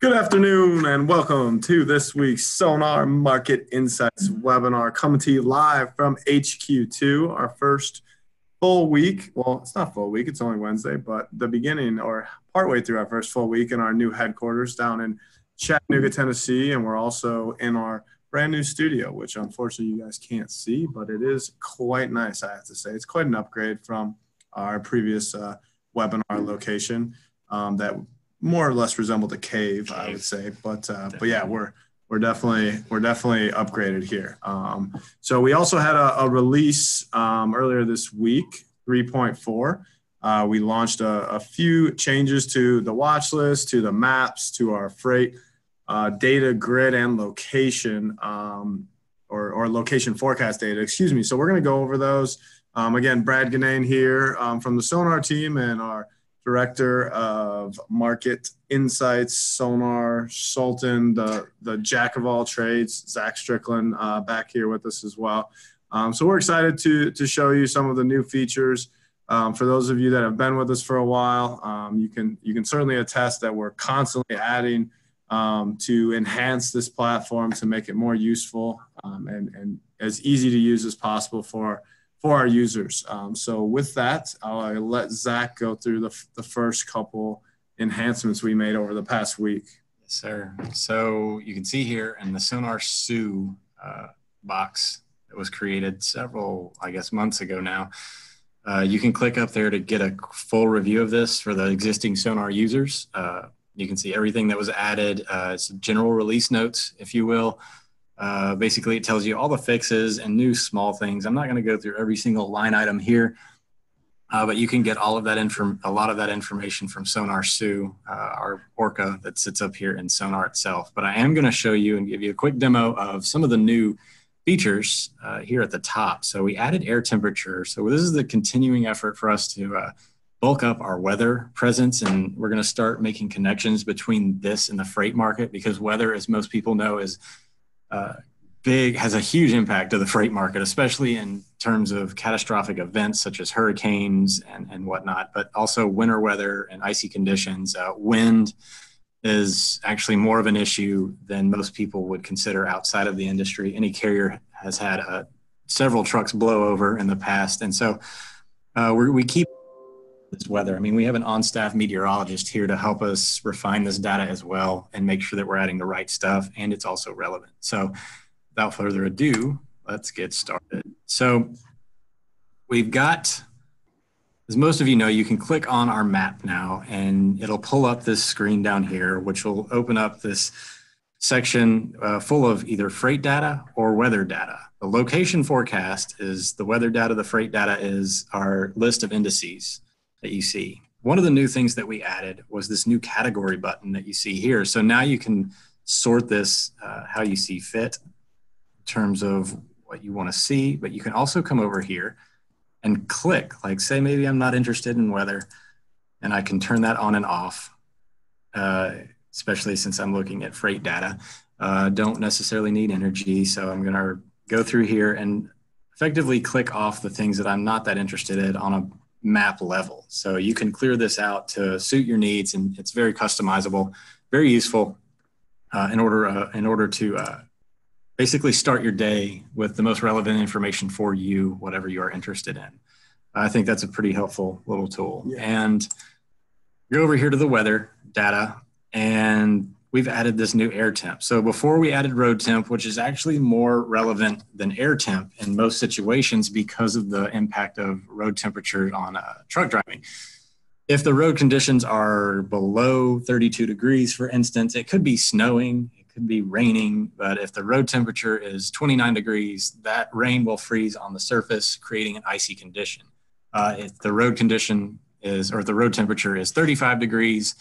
Good afternoon and welcome to this week's Sonar Market Insights webinar, coming to you live from HQ2, our first full week. Well, it's not full week, it's only Wednesday, but the beginning or partway through our first full week in our new headquarters down in Chattanooga, Tennessee. And we're also in our brand new studio, which unfortunately you guys can't see, but it is quite nice, I have to say. It's quite an upgrade from our previous webinar location that more or less resembled a cave, I would say. But yeah, we're definitely upgraded here. So we also had a release earlier this week, 3.4. We launched a few changes to the watch list, to the maps, to our freight data grid and location, or location forecast data, excuse me. So we're going to go over those. Again, Brad Ganane here from the Sonar team and our Director of Market Insights, Sonar, Sultan, the jack of all trades, Zach Strickland, back here with us as well. So we're excited to show you some of the new features. For those of you that have been with us for a while, you can certainly attest that we're constantly adding to enhance this platform to make it more useful and as easy to use as possible for our users. So with that, I'll let Zach go through the first couple enhancements we made over the past week. Yes, sir. So you can see here in the Sonar Sue box that was created several, I guess, months ago now, you can click up there to get a full review of this for the existing Sonar users. You can see everything that was added. It's general release notes, if you will. Basically, it tells you all the fixes and new small things. I'm not going to go through every single line item here, but you can get all of that a lot of that information from Sonar Sue, our Orca that sits up here in Sonar itself. But I am going to show you and give you a quick demo of some of the new features here at the top. So we added air temperature. So this is the continuing effort for us to bulk up our weather presence, and we're going to start making connections between this and the freight market, because weather, as most people know, is has a huge impact to the freight market, especially in terms of catastrophic events such as hurricanes and whatnot, but also winter weather and icy conditions. Wind is actually more of an issue than most people would consider outside of the industry. Any carrier has had several trucks blow over in the past. And so we keep this weather. I mean, we have an on-staff meteorologist here to help us refine this data as well and make sure that we're adding the right stuff and it's also relevant. So without further ado, let's get started. So we've got, as most of you know, you can click on our map now and it'll pull up this screen down here, which will open up this section full of either freight data or weather data. The location forecast is the weather data. The freight data is our list of indices that you see. One of the new things that we added was this new category button that you see here. So now you can sort this how you see fit in terms of what you want to see, but you can also come over here and click, like say maybe I'm not interested in weather, and I can turn that on and off, especially since I'm looking at freight data. Don't necessarily need energy, so I'm going to go through here and effectively click off the things that I'm not that interested in on a map level. So you can clear this out to suit your needs, and it's very customizable, very useful in order to basically start your day with the most relevant information for you, whatever you are interested in. I think that's a pretty helpful little tool. Yeah. And go over here to the weather data, and we've added this new air temp. So before we added road temp, which is actually more relevant than air temp in most situations because of the impact of road temperature on truck driving. If the road conditions are below 32 degrees, for instance, it could be snowing, it could be raining, but if the road temperature is 29 degrees, that rain will freeze on the surface, creating an icy condition. If the road condition is, or the road temperature is 35 degrees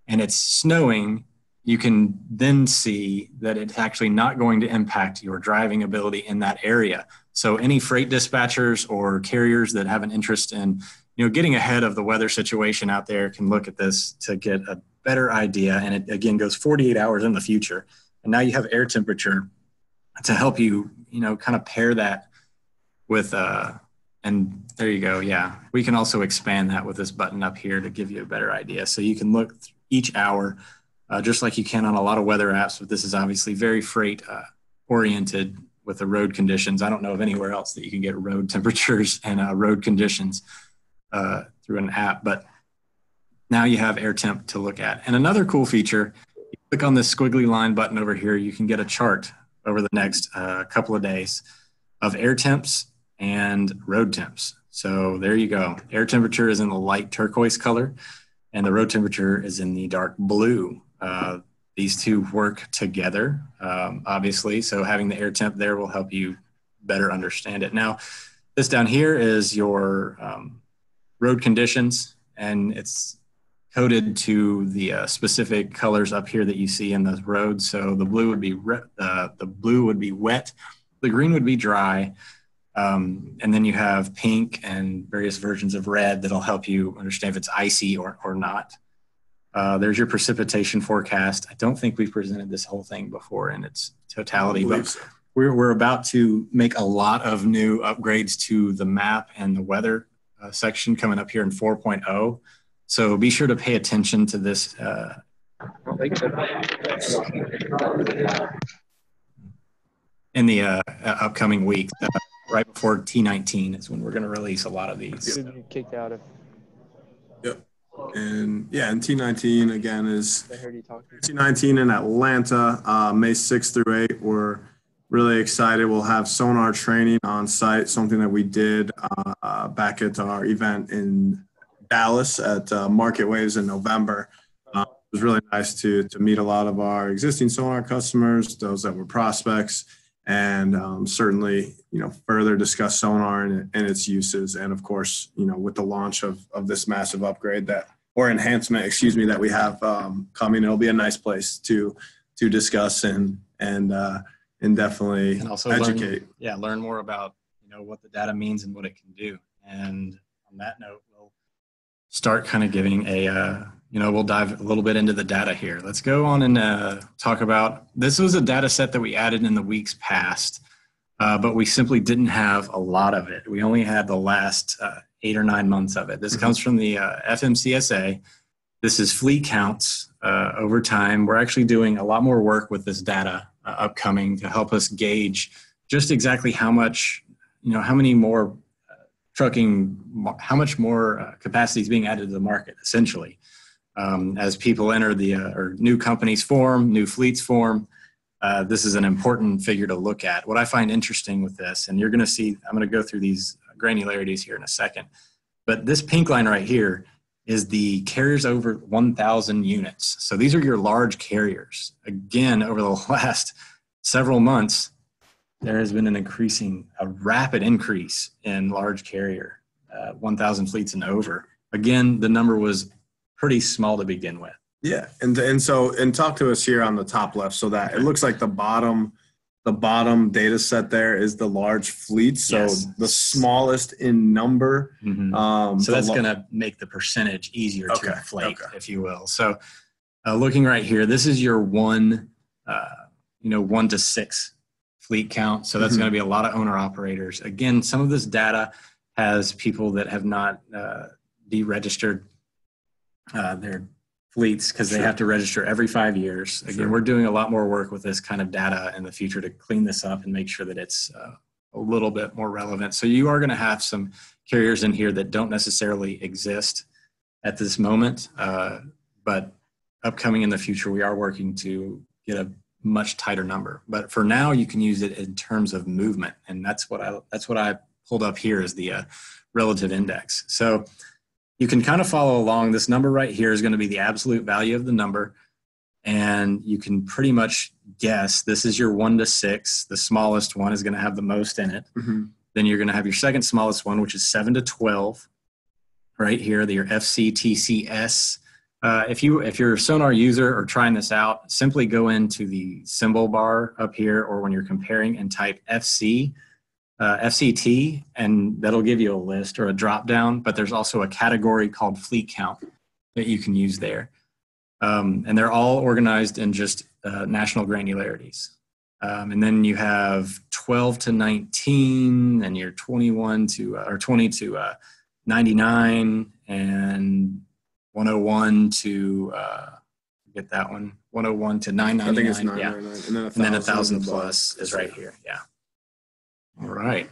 and it's snowing, you can then see that it's actually not going to impact your driving ability in that area. So any freight dispatchers or carriers that have an interest in, getting ahead of the weather situation out there can look at this to get a better idea. And it again goes 48 hours in the future. And now you have air temperature to help you, kind of pair that with, and there you go. Yeah. We can also expand that with this button up here to give you a better idea. So you can look each hour just like you can on a lot of weather apps, but this is obviously very freight oriented with the road conditions. I don't know of anywhere else that you can get road temperatures and road conditions through an app, but now you have air temp to look at. And another cool feature, you click on this squiggly line button over here, you can get a chart over the next couple of days of air temps and road temps. So there you go. Air temperature is in the light turquoise color, and the road temperature is in the dark blue. These two work together, obviously. So having the air temp there will help you better understand it. Now, this down here is your road conditions, and it's coded to the specific colors up here that you see in those roads. So the blue would be wet, the green would be dry, and then you have pink and various versions of red that'll help you understand if it's icy or not. There's your precipitation forecast. I don't think we've presented this whole thing before in its totality, but So. we're about to make a lot of new upgrades to the map and the weather section coming up here in 4.0. So be sure to pay attention to this in the upcoming week. Right before T19 is when we're going to release a lot of these. Kicked out of. Yep. And yeah, and T19 again is I heard you talking. T19 in Atlanta, May 6th through 8th. We're really excited. We'll have Sonar Training on site, something that we did back at our event in Dallas at FreightWaves in November. It was really nice to meet a lot of our existing Sonar customers, those that were prospects, and certainly, further discuss Sonar and its uses. And of course, with the launch of this massive upgrade enhancement, that we have coming, it'll be a nice place to discuss and definitely also educate. Learn more about, what the data means and what it can do. And on that note, we'll start kind of giving we'll dive a little bit into the data here. Let's go on and talk about, this was a data set that we added in the weeks past, but we simply didn't have a lot of it. We only had the last 8 or 9 months of it. This comes from the FMCSA. This is fleet counts over time. We're actually doing a lot more work with this data upcoming to help us gauge just exactly how much, how many more how much more capacity is being added to the market, essentially. As people enter or new companies form, new fleets form, this is an important figure to look at. What I find interesting with this, and you're going to see, I'm going to go through these granularities here in a second, but this pink line right here is the carriers over 1,000 units. So these are your large carriers. Again, over the last several months, there has been a rapid increase in large carrier, 1,000 fleets and over. Again, the number was pretty small to begin with. Yeah, and talk to us here on the top left, so that it looks like the bottom data set there is the large fleets. So yes. The smallest in number. Mm-hmm. So that's going to make the percentage easier to inflate, if you will. So looking right here, this is your 1 to 6 fleet count. So that's going to be a lot of owner operators. Again, some of this data has people that have not deregistered their fleets because they have to register every 5 years. Again, we're doing a lot more work with this kind of data in the future to clean this up and make sure that it's a little bit more relevant. So you are going to have some carriers in here that don't necessarily exist at this moment, but upcoming in the future, we are working to get a much tighter number. But for now, you can use it in terms of movement, and that's what I pulled up here is the relative index. So you can kind of follow along. This number right here is going to be the absolute value of the number, and you can pretty much guess this is your 1 to 6. The smallest one is going to have the most in it. Mm-hmm. Then you're going to have your second smallest one, which is 7 to 12. Right here, your FCTCS. If you're a Sonar user or trying this out, simply go into the symbol bar up here, or when you're comparing, and type FCT, and that'll give you a list or a drop down. But there's also a category called fleet count that you can use there, and they're all organized in just national granularities. And then you have 12 to 19, and you're 21 to or 20 to 99, and 101 to get that one. 101 to I 999. think it's Yeah. 999, And then 1,000 plus is right here. Yeah. All right.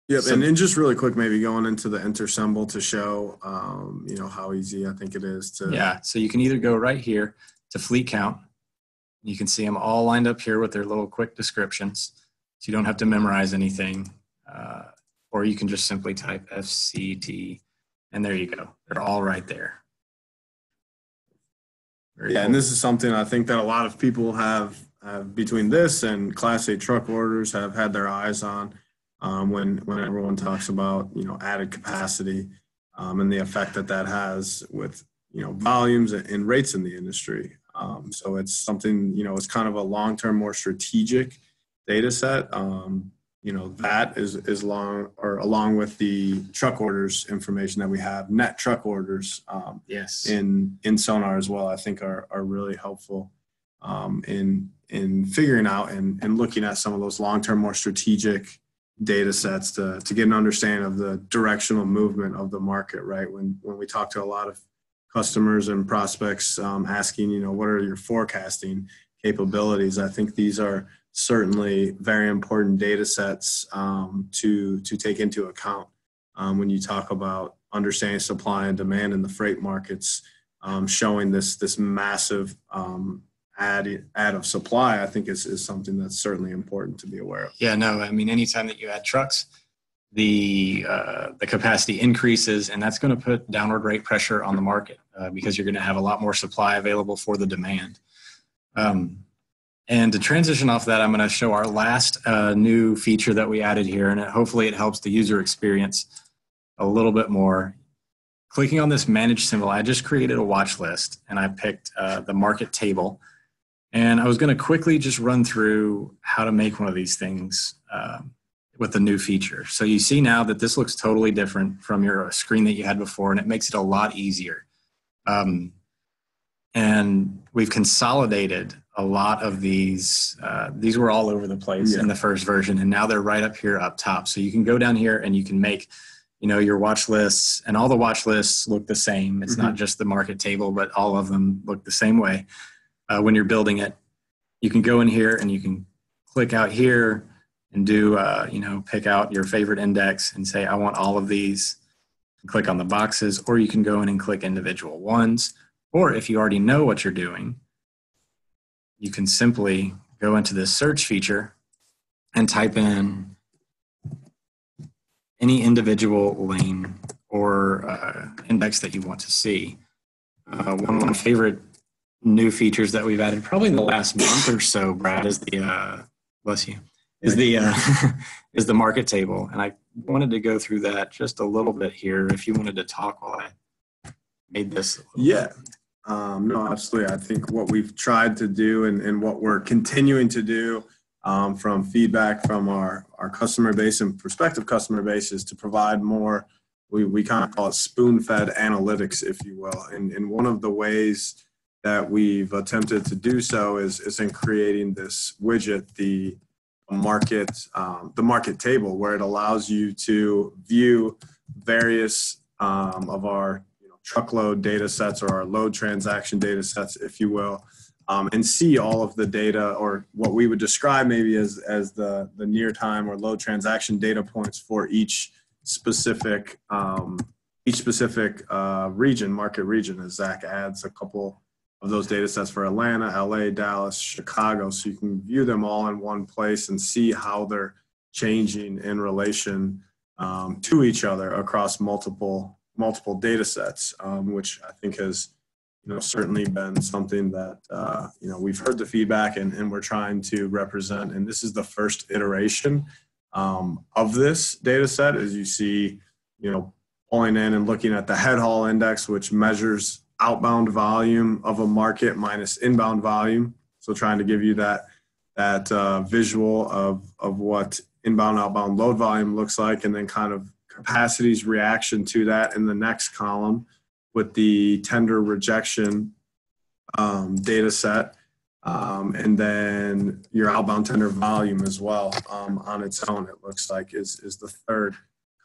Yep, So- and just really quick, maybe going into the enter symbol to show, how easy I think it is to. Yeah, so you can either go right here to fleet count. You can see them all lined up here with their little quick descriptions. So you don't have to memorize anything. Or you can just simply type FCT, and there you go. They're all right there. Very cool. And this is something I think that a lot of people have between this and Class 8 truck orders have had their eyes on. When everyone talks about added capacity and the effect that has with volumes and rates in the industry. So it's something it's kind of a long-term, more strategic data set. That is along with the truck orders information that we have, net truck orders. Yes. In Sonar as well, I think are really helpful in figuring out and looking at some of those long-term, more strategic data sets to get an understanding of the directional movement of the market, right? When we talk to a lot of customers and prospects asking, what are your forecasting capabilities? I think these are certainly very important data sets to take into account when you talk about understanding supply and demand in the freight markets, showing this massive add of supply, I think is something that's certainly important to be aware of. Yeah, no, I mean, anytime that you add trucks, the capacity increases, and that's going to put downward rate pressure on the market because you're going to have a lot more supply available for the demand. And to transition off that, I'm going to show our last new feature that we added here, and hopefully it helps the user experience a little bit more. Clicking on this manage symbol, I just created a watch list, and I picked the market table. And I was going to quickly just run through how to make one of these things with the new feature. So you see now that this looks totally different from your screen that you had before, and it makes it a lot easier. And we've consolidated a lot of these. These were all over the place in the first version, and now they're right up here up top. So you can go down here and you can make your watch lists, and all the watch lists look the same. It's not just the market table, but all of them look the same way. When you're building it, you can go in here and you can click out here and do, pick out your favorite index and say, I want all of these, and click on the boxes, or you can go in and click individual ones. Or if you already know what you're doing, you can simply go into this search feature and type in any individual lane or index that you want to see. One of my favorite new features that we've added probably in the last month or so, Brad, is the bless you, is the market table. And I wanted to go through that just a little bit here if you wanted to talk while I made this. No, absolutely. I think what we've tried to do and what we're continuing to do from feedback from our customer base and prospective customer base is to provide more, we kind of call it spoon-fed analytics, if you will. And one of the ways that we've attempted to do so is in creating this widget, the market table, where it allows you to view various of our truckload data sets or our load transaction data sets, if you will, and see all of the data, or what we would describe maybe as the near time or load transaction data points for each specific region, market region, as Zach adds a couple of those data sets for Atlanta, LA, Dallas, Chicago, so you can view them all in one place and see how they're changing in relation to each other across multiple data sets, which I think has certainly been something that we've heard the feedback and we're trying to represent. And this is the first iteration of this data set, as you see, pulling in and looking at the head haul index, which measures outbound volume of a market minus inbound volume. So trying to give you that visual of what inbound, outbound load volume looks like, and then kind of capacity's reaction to that in the next column with the tender rejection data set, and then your outbound tender volume as well on its own, it looks like, is the third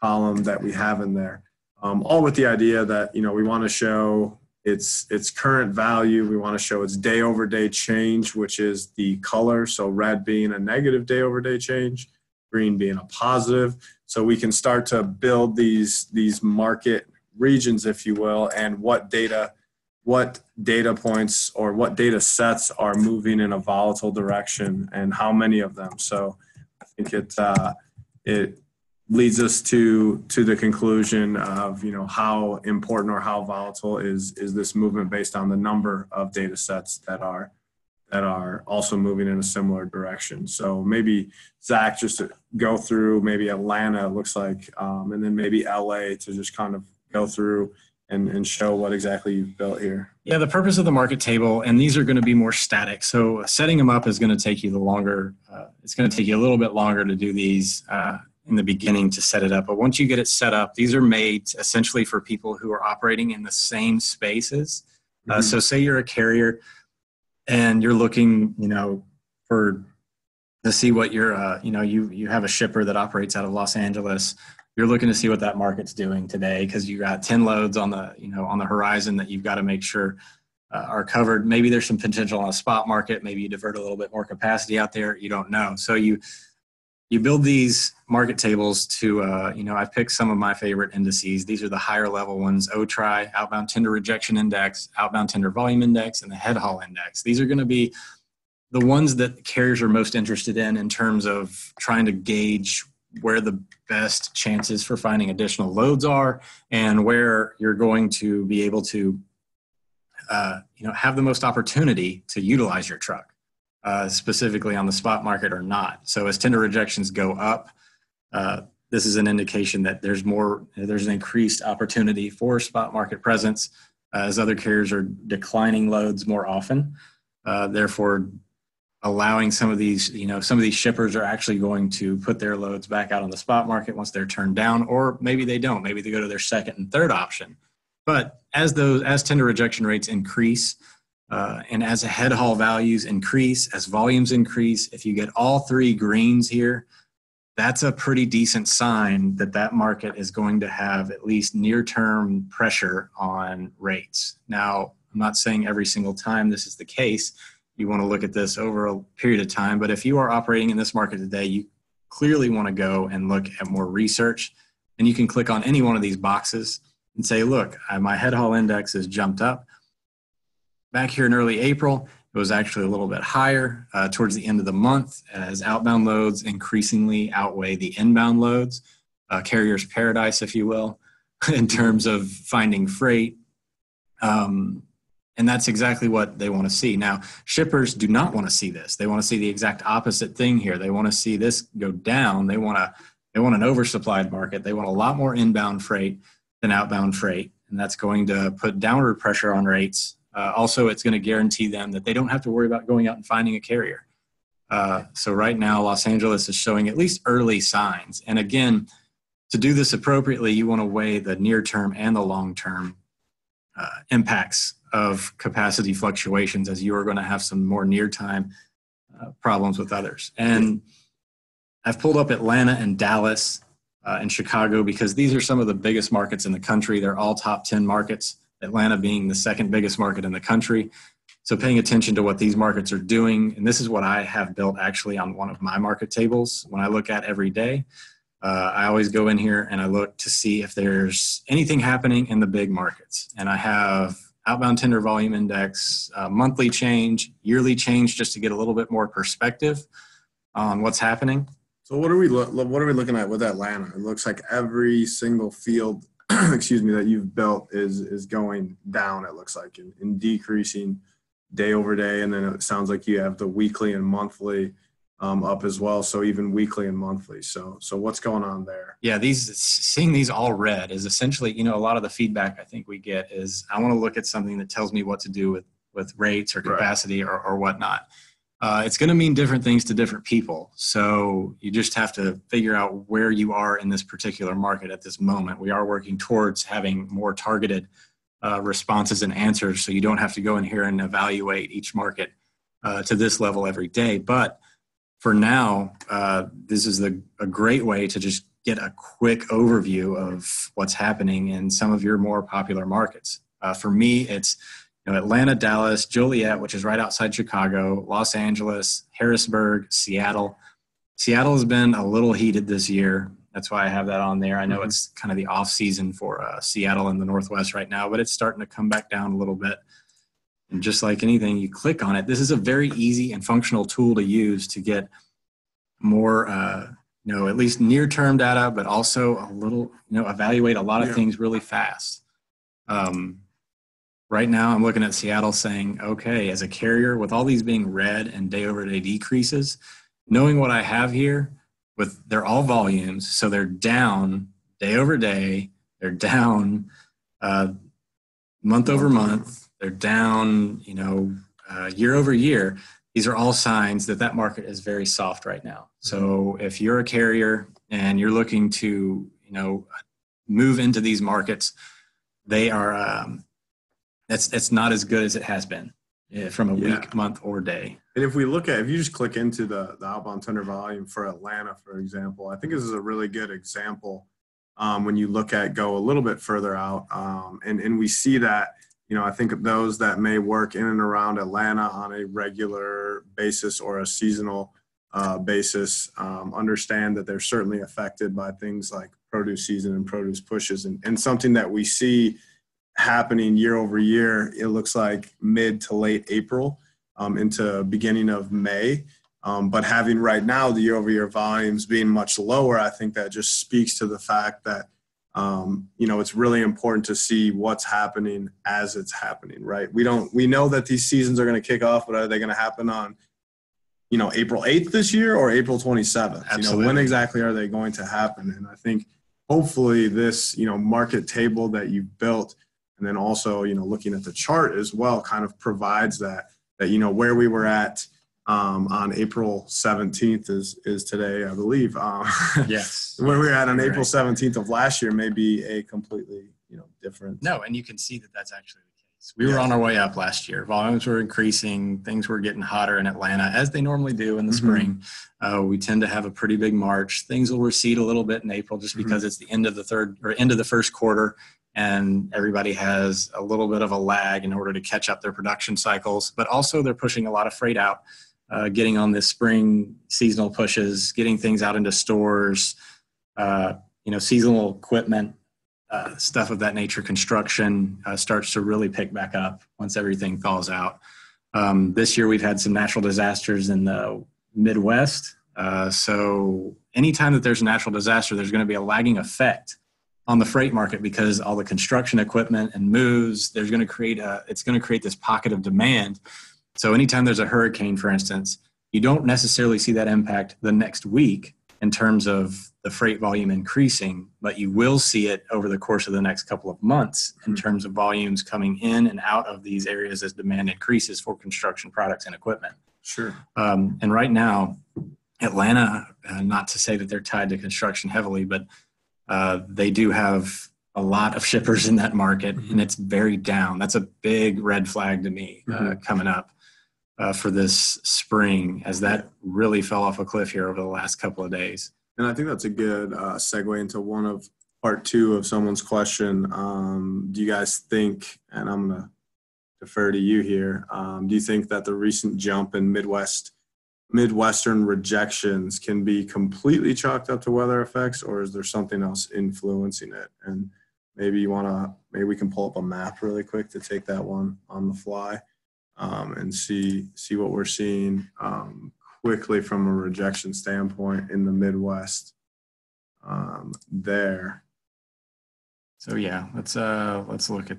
column that we have in there. All with the idea that, we want to show its current value. We want to show its day over day change, which is the color. So red being a negative day over day change, green being a positive. So we can start to build these market regions, if you will, and what data points or what data sets are moving in a volatile direction and how many of them. So I think it leads us to the conclusion of, how important or how volatile is this movement based on the number of data sets that are also moving in a similar direction. So maybe Zach, just to go through maybe Atlanta, it looks like, and then maybe LA to just kind of go through and show what exactly you've built here. Yeah, the purpose of the market table, and these are going to be more static. So setting them up is going to take you it's going to take you a little bit longer to do these in the beginning to set it up. But once you get it set up, these are made essentially for people who are operating in the same spaces. So say you're a carrier and you're looking, to see what you have a shipper that operates out of Los Angeles. You're looking to see what that market's doing today because you got 10 loads on the horizon that you've got to make sure are covered. Maybe there's some potential on a spot market. Maybe you divert a little bit more capacity out there. You don't know. So you build these market tables to, I've picked some of my favorite indices. These are the higher level ones: OTRI, Outbound Tender Rejection Index, Outbound Tender Volume Index, and the Head Haul Index. These are going to be the ones that carriers are most interested in terms of trying to gauge where the best chances for finding additional loads are and where you're going to be able to, have the most opportunity to utilize your truck, specifically on the spot market or not. So as tender rejections go up, this is an indication that there's an increased opportunity for spot market presence as other carriers are declining loads more often. Therefore, allowing some of these shippers are actually going to put their loads back out on the spot market once they're turned down, or maybe they don't. Maybe they go to their second and third option. But as tender rejection rates increase, and as head haul values increase, as volumes increase, if you get all three greens here, that's a pretty decent sign that market is going to have at least near-term pressure on rates. Now, I'm not saying every single time this is the case. You want to look at this over a period of time. But if you are operating in this market today, you clearly want to go and look at more research. And you can click on any one of these boxes and say, look, my head haul index has jumped up. Back here in early April, it was actually a little bit higher towards the end of the month as outbound loads increasingly outweigh the inbound loads, carrier's paradise, if you will, in terms of finding freight. And that's exactly what they want to see. Now, shippers do not want to see this. They want to see the exact opposite thing here. They want to see this go down. They want an oversupplied market. They want a lot more inbound freight than outbound freight, and that's going to put downward pressure on rates. Also, it's going to guarantee them that they don't have to worry about going out and finding a carrier. So right now, Los Angeles is showing at least early signs. And again, to do this appropriately, you want to weigh the near-term and the long-term impacts of capacity fluctuations, as you are going to have some more near-time problems with others. And I've pulled up Atlanta and Dallas and Chicago because these are some of the biggest markets in the country. They're all top 10 markets, Atlanta being the second biggest market in the country. So paying attention to what these markets are doing, and this is what I have built actually on one of my market tables when I look at every day. I always go in here and I look to see if there's anything happening in the big markets. And I have Outbound Tender Volume Index, monthly change, yearly change, just to get a little bit more perspective on what's happening. So what are we looking at with Atlanta? It looks like every single field, that you've built is going down. It looks like in decreasing day over day, and then it sounds like you have the weekly and monthly up as well. So even weekly and monthly. So what's going on there? Yeah, seeing these all red is essentially, a lot of the feedback I think we get is I want to look at something that tells me what to do with rates or capacity or whatnot. It's going to mean different things to different people. So you just have to figure out where you are in this particular market at this moment. We are working towards having more targeted responses and answers, so you don't have to go in here and evaluate each market to this level every day. But for now, this is a great way to just get a quick overview of what's happening in some of your more popular markets. For me, it's Atlanta, Dallas, Joliet, which is right outside Chicago, Los Angeles, Harrisburg, Seattle. Seattle has been a little heated this year. That's why I have that on there. I know it's kind of the off season for Seattle in the Northwest right now, but it's starting to come back down a little bit. And just like anything, you click on it. This is a very easy and functional tool to use to get more, at least near-term data, but also a little, evaluate a lot of things really fast. Right now, I'm looking at Seattle saying, okay, as a carrier, with all these being red and day-over-day decreases, knowing what I have here, they're all volumes, so they're down day over day, they're down month over month, they're down, year over year. These are all signs that market is very soft right now. So if you're a carrier and you're looking to, move into these markets, they are, it's not as good as it has been from a week, month, or day. And if you just click into the outbound tender volume for Atlanta, for example, I think this is a really good example when you go a little bit further out. And we see that, I think of those that may work in and around Atlanta on a regular basis or a seasonal basis understand that they're certainly affected by things like produce season and produce pushes. And something that we see happening year over year, it looks like mid to late April into beginning of May. But having right now the year over year volumes being much lower, I think that just speaks to the fact that, it's really important to see what's happening as it's happening, right? We know that these seasons are going to kick off, but are they going to happen on, April 8th this year or April 27th? Absolutely. When exactly are they going to happen? And I think hopefully this, market table that you've built, and then also, looking at the chart as well, kind of provides that where we were at on April 17th is today, I believe. Yes. Where we were at on April 17th of last year may be a completely, different. No, and you can see that that's actually the case. We were on our way up last year. Volumes were increasing. Things were getting hotter in Atlanta, as they normally do in the spring. We tend to have a pretty big March. Things will recede a little bit in April just because it's the end of the first quarter. And everybody has a little bit of a lag in order to catch up their production cycles. But also they're pushing a lot of freight out, getting on this spring seasonal pushes, getting things out into stores, seasonal equipment, stuff of that nature. Construction starts to really pick back up once everything thaws out. This year we've had some natural disasters in the Midwest. So anytime that there's a natural disaster, there's going to be a lagging effect on the freight market because all the construction equipment and moves, it's going to create this pocket of demand. So anytime there's a hurricane, for instance, you don't necessarily see that impact the next week in terms of the freight volume increasing, but you will see it over the course of the next couple of months in terms of volumes coming in and out of these areas as demand increases for construction products and equipment. Sure. And right now, Atlanta, not to say that they're tied to construction heavily, but they do have a lot of shippers in that market, and it's very down. That's a big red flag to me coming up for this spring, as that really fell off a cliff here over the last couple of days. And I think that's a good segue into part two of someone's question. Do you guys think, and I'm going to defer to you here, do you think that the recent jump in Midwestern rejections can be completely chalked up to weather effects, or is there something else influencing it? And maybe we can pull up a map really quick to take that one on the fly and see what we're seeing quickly from a rejection standpoint in the Midwest there. So yeah, let's look at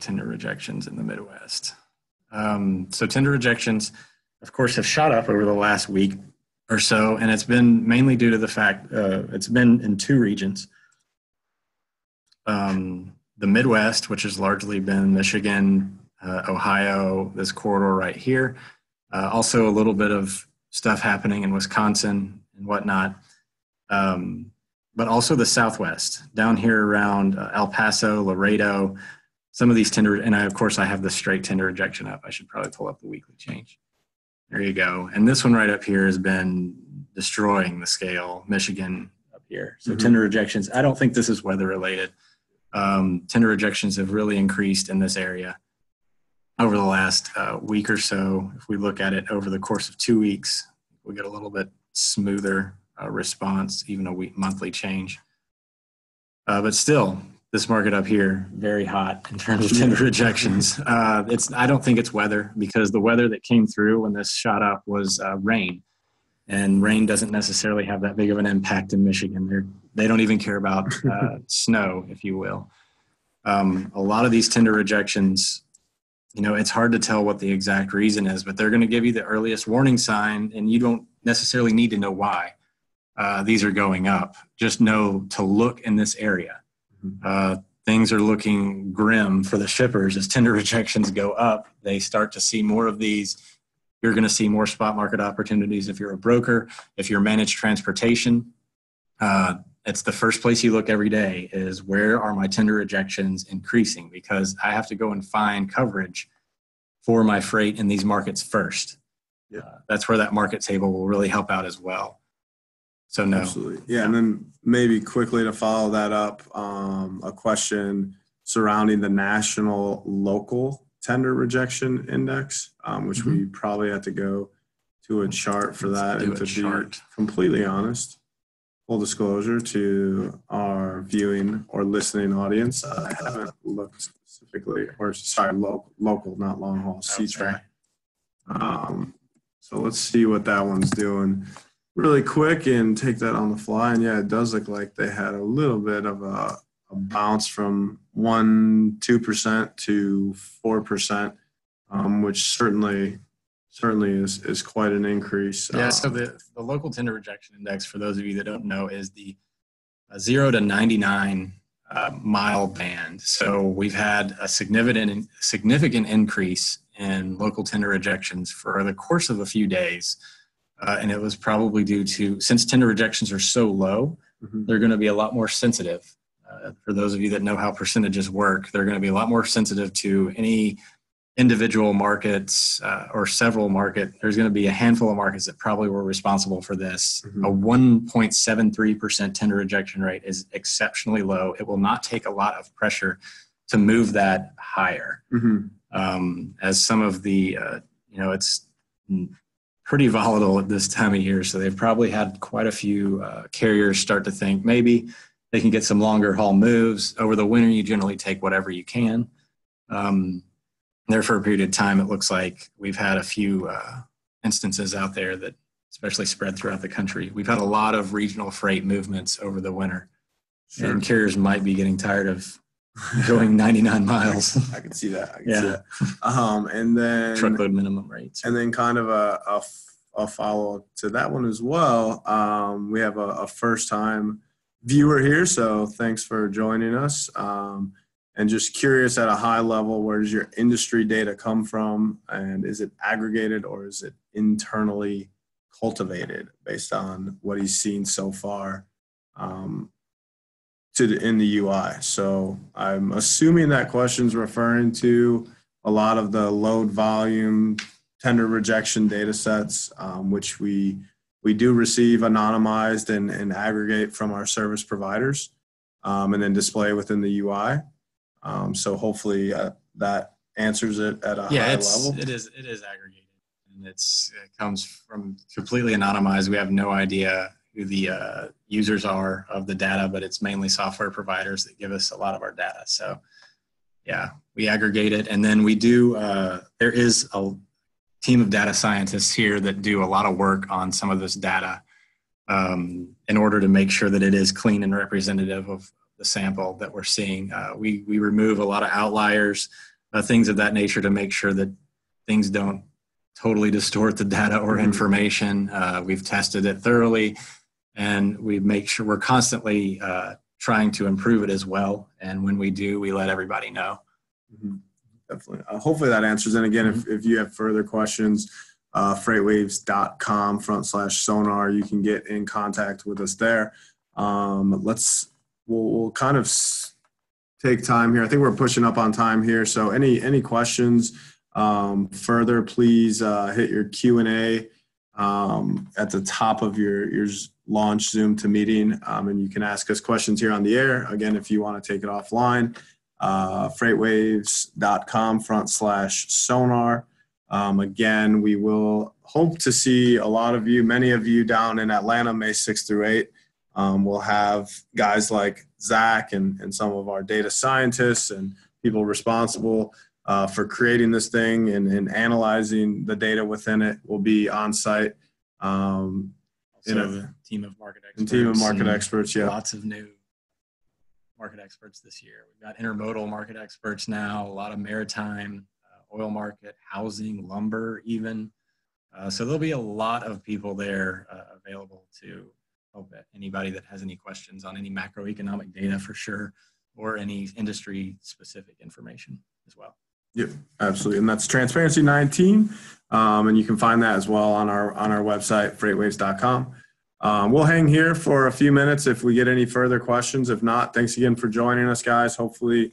tender rejections in the Midwest. So tender rejections, of course, have shot up over the last week or so, and it's been mainly due to the fact it's been in two regions. The Midwest, which has largely been Michigan, Ohio, this corridor right here. Also a little bit of stuff happening in Wisconsin and whatnot. But also the Southwest, down here around El Paso, Laredo, some of these tender, and of course I have the straight tender rejection up. I should probably pull up the weekly change. There you go. And this one right up here has been destroying the scale, Michigan up here. So tender rejections, I don't think this is weather related. Tender rejections have really increased in this area over the last week or so. If we look at it over the course of 2 weeks, we get a little bit smoother response, even a monthly change. But still, this market up here, very hot in terms of tender rejections. I don't think it's weather, because the weather that came through when this shot up was rain. And rain doesn't necessarily have that big of an impact in Michigan. They don't even care about snow, if you will. A lot of these tender rejections, it's hard to tell what the exact reason is, but they're going to give you the earliest warning sign, and you don't necessarily need to know why these are going up. Just know to look in this area. Things are looking grim for the shippers. As tender rejections go up, they start to see more of these. You're going to see more spot market opportunities if you're a broker, if you're managed transportation. It's the first place you look every day is, where are my tender rejections increasing? Because I have to go and find coverage for my freight in these markets first. Yeah. That's where that market table will really help out as well. So no. Absolutely. Yeah. And then maybe quickly to follow that up, a question surrounding the national local tender rejection index, which we probably have to go to a chart for that. And to be completely honest, full disclosure to our viewing or listening audience, I haven't looked specifically, local, not long haul, C-track. So let's see what that one's doing really quick and take that on the fly. And yeah, it does look like they had a little bit of a bounce from 2% to 4%, which certainly is quite an increase. Yeah, so the local tender rejection index, for those of you that don't know, is the 0 to 99 mile band. So we've had a significant increase in local tender rejections for the course of a few days. And it was probably due to, since tender rejections are so low, they're going to be a lot more sensitive. For those of you that know how percentages work, they're going to be a lot more sensitive to any individual markets or several markets. There's going to be a handful of markets that probably were responsible for this. A 1.73% tender rejection rate is exceptionally low. It will not take a lot of pressure to move that higher. As some of the, it's pretty volatile at this time of year. So they've probably had quite a few carriers start to think maybe they can get some longer haul moves. Over the winter, you generally take whatever you can. There for a period of time, it looks like we've had a few instances out there that, especially spread throughout the country, we've had a lot of regional freight movements over the winter. Sure. And carriers might be getting tired of going 99 miles. I can see that. See that. And then truckload minimum rates. And then kind of a follow-up to that one as well. We have a first-time viewer here, so thanks for joining us. And just curious, at a high level, where does your industry data come from? And is it aggregated or is it internally cultivated based on what he's seen so far in the UI? So I'm assuming that question's referring to a lot of the load volume tender rejection data sets, which we do receive anonymized and aggregate from our service providers, and then display within the UI. So hopefully that answers it at a high level. It is aggregated, and it comes from completely anonymized. We have no idea who the users are of the data, but it's mainly software providers that give us a lot of our data. So yeah, we aggregate it, and then we do, there is a team of data scientists here that do a lot of work on some of this data in order to make sure that it is clean and representative of the sample that we're seeing. We remove a lot of outliers, things of that nature, to make sure that things don't totally distort the data or information. We've tested it thoroughly, and we make sure we're constantly trying to improve it as well. And when we do, we let everybody know. Definitely. Hopefully that answers. And again, if you have further questions, freightwaves.com/sonar, you can get in contact with us there. We'll kind of take time here. I think we're pushing up on time here. So any questions further, please hit your Q&A at the top of your launch Zoom to meeting, and you can ask us questions here on the air. Again, if you want to take it offline, freightwaves.com/sonar. Again, we will hope to see a lot of you, many of you down in Atlanta, May 6th through 8th. We'll have guys like Zach and some of our data scientists and people responsible for creating this thing and analyzing the data within it will be on site. A team of market experts. Yeah. Lots of new market experts this year. We've got intermodal market experts now, a lot of maritime, oil market, housing, lumber even. So there'll be a lot of people there available to help anybody that has any questions on any macroeconomic data for sure, or any industry specific information as well. Yep, absolutely. And that's Transparency 19. And you can find that as well on our website, freightwaves.com. We'll hang here for a few minutes if we get any further questions. If not, thanks again for joining us, guys. Hopefully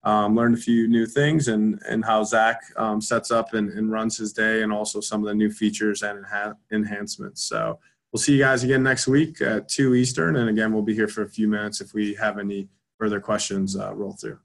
learned a few new things and how Zach sets up and runs his day, and also some of the new features and enhancements. So we'll see you guys again next week at 2 Eastern. And again, we'll be here for a few minutes if we have any further questions roll through.